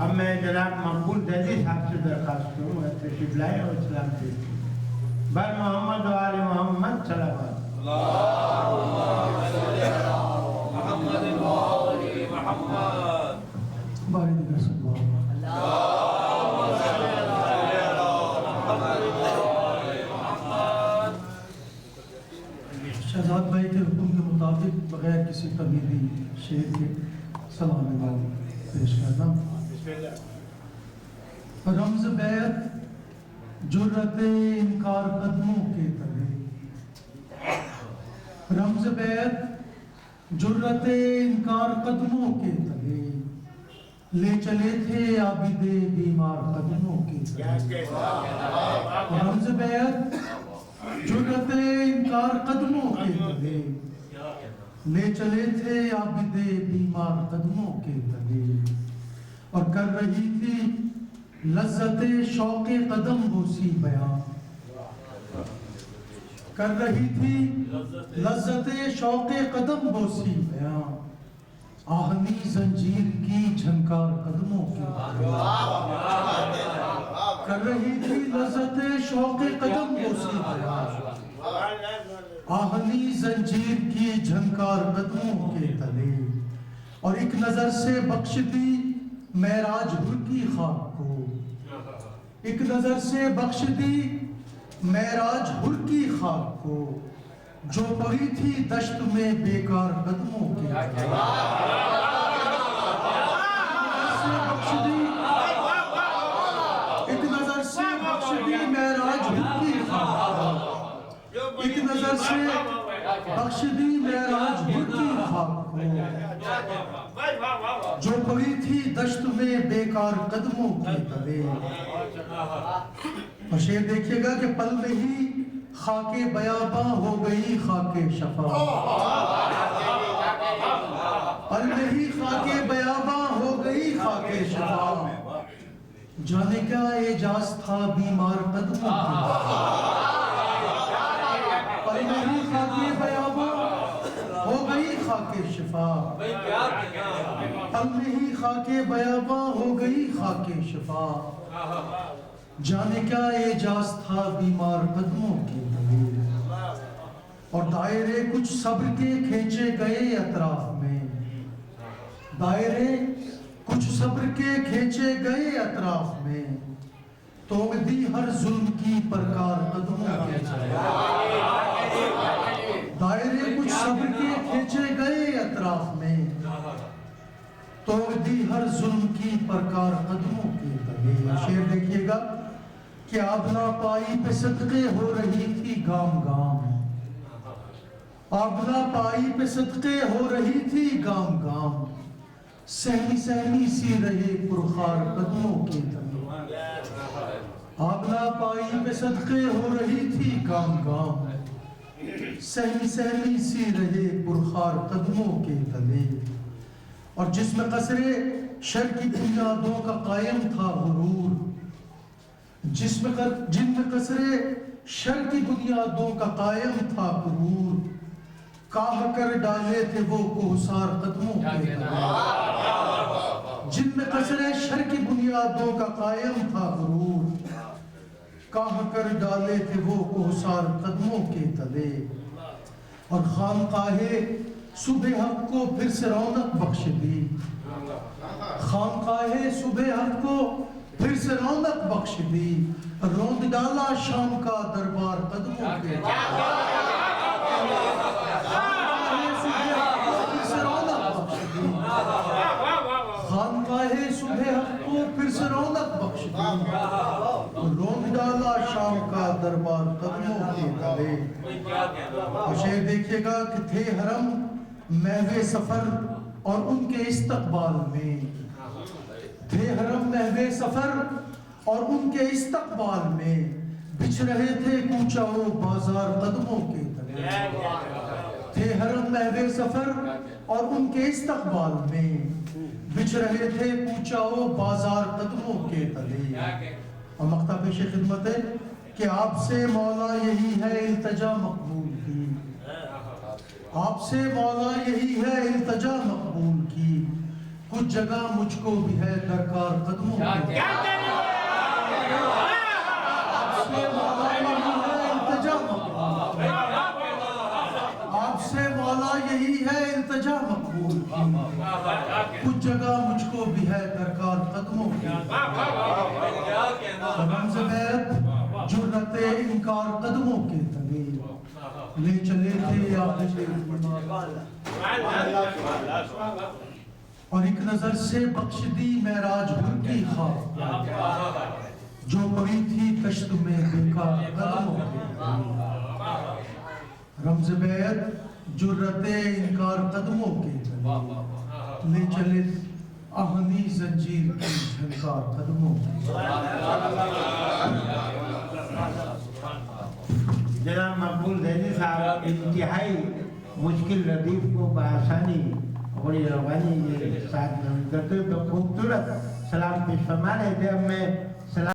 اب میں جناب مقبول دہلی صاحب سے درخواست کروں تشریف لائیں اور اسلام دیکھیں. بر محمد و آل محمد صلوات. محمد و آل محمد. بارے دیگر صلی شہزاد بھائی کے حکم کے مطابق بغیر کسی تبدیلی شعر کے سلام علیکم پیش کرنا. رمز بیعت جرت انکار قدموں کے تلے، رمز بیعت جرت انکار قدموں کے تلے، لے چلے تھے عابد بیمار قدموں کے تلے. رمز بیعت جرت انکار قدموں کے تلے، لے چلے تھے عابد بیمار قدموں کے تلے. اور کر رہی تھی لذت شوق قدم بوسی بیان، کر رہی تھی لذت شوق قدم بوسی بیان، آہنی زنجیر کی جھنکار قدموں کے تلے. کر رہی تھی لذت شوق قدم بوسی بیان، آہنی زنجیر کی جھنکار قدموں کے تلے. اور ایک نظر سے بخش دی معراج حر کی خاک کو، ایک نظر سے بخش دی معراج حر کی خاک کو، جو پڑی تھی دشت میں بیکار قدموں کے تلے. ایک نظر سے بخش دی معراج حر کی خاک کو، ایک نظر سے بخش دی معراج حر کی خاک کو، جو پڑی تھی دشت میں بیکار قدموں کے تلے. اور شعر دیکھیے گا کہ پل میں ہی خاک بیاباں ہو گئی خاک شفا، پل میں ہی خاک بیاباں ہو گئی خاک شفا، جانے کا اعجاز تھا بیمار قدموں کے، پل میں ہی خاک بیاباں ہو گئی خاک شفا، پل میں ہی خاک بیاباں ہو گئی خاک شفا، جانے کا اعجاز تھا بیمار قدموں کے تلے. اور دائرے کچھ صبر کے کھینچے گئے اطراف میں، دائرے کچھ صبر کے کھینچے گئے اطراف میں، توڑ دی ہر ظلم کی پرکار قدموں کے تلے. دائرے کچھ صبر کے کھینچے گئے اطراف میں، توڑ دی ہر ظلم کی پرکار قدموں کے تلے. شعر دیکھیے گا کہ آبلا پائی پہ صدقے ہو رہی تھی گام گام، آبلا پائی پہ صدقے ہو رہی تھی گام گام، سہمی سہمی سی رہے پرخار قدموں کے تلے. آبلا پائی پہ صدقے ہو رہی تھی گام گام، سہمی سہمی سی رہے پرخار قدموں کے تلے. اور جس میں قصر شر کی بنیادوں کا قائم تھا غرور، جن میں قصر شر کی بنیادوں کا قائم تھا غرور، کاہ کر ڈالے تھے وہ کوہسار قدموں کے تلے. جن میں قصر شر کی بنیادوں کا قائم تھا غرور، کاہ کر ڈالے تھے وہ کوہسار قدموں کے تلے. اور خانقاہ صبح حق کو پھر سے رونق بخش دی، خانقاہ صبح حق کو پھر سے رونق بخش دی، روند ڈالا شام کا دربار قدموں کے تلے. خانقاہ صبح حق کو پھر سے رونق بخش دی، روند ڈالا شام کا دربار قدموں کے تلے. اور شعر دیکھیے گا کہ تھے حرم محو سفر اور ان کے استقبال میں، تھے حرم محو سفر اور ان کے استقبال میں، بچھ رہے تھے کوچہ و بازار قدموں کے تلے. تھے حرم محو سفر اور ان کے استقبال میں، بچھ رہے تھے کوچہ و بازار قدموں کے تلے. اور مقطع پیش خدمت ہے کہ آپ سے مولا یہی ہے التجا مقبول کی، آپ سے مولا یہی ہے التجا مقبول کی، کچھ جگہ مجھ کو بھی ہے درکار قدموں کی آپ سے مولا یہی ہے التجا مقبول کچھ جگہ مجھ کو بھی ہے درکار قدموں کی رمز بیت جرت انکار قدموں کے تلے لے چلے تھے آپ اور ایک نظر سے بخش دی معراج ہر کی خواب جو پڑی تھی کشت میں دیکھا قدموں کے رمز بیت جرت انکار قدموں کے تلے لے چلے آہنی زنجیر کی جھنکار قدموں کی جناب مقبول دہلی صاحب انتہائی مشکل ردیف کو بآسانی اور روانی یہ ساتھ کرتے تو خوبصورت سلام پیش فرما رہے تھے. اب میں سلام